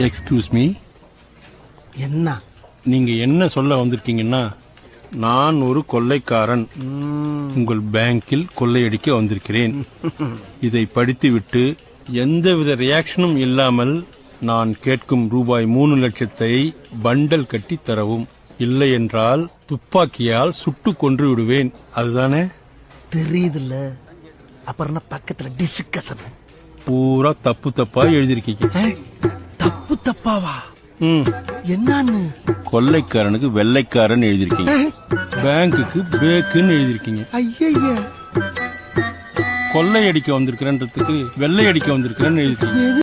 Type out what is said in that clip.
Excuse me, என்ன? நீங்க என்ன சொல்ல வந்திருக்கீங்கன்னா, நான் ஒரு கொள்ளைக்காரன் உங்கள் பேங்கில் கொள்ளையடிக்க வந்திருக்கிறேன். இதை படித்துவிட்டு எந்தவித ரியாக்ஷனும் இல்லாமல் நான் கேட்கும் ரூபாய் 3 லட்சத்தை பண்டல் கட்டி தரவும். இல்லை என்றால் துப்பாக்கியால் சுட்டு கொன்று விடுவேன். அதுதானே? தெரியுதுல்ல, அப்புறம் பக்கத்துல டிஸ்கஷன். பூரா தப்பு தப்பா எழுதிருக்கீங்க. தப்பு தப்பாவா? என்னன்னு? கொள்ளைக்காரனுக்கு வெள்ளைக்காரன் எழுதிருக்கீங்க, பேங்குக்கு பேக்குன்னு எழுதிருக்கீங்க. ஐய, கொள்ளையடிக்க வந்திருக்கிறன்றதுக்கு வெள்ளையடிக்க வந்திருக்கிறேன்னு எழுதிருக்கீங்க.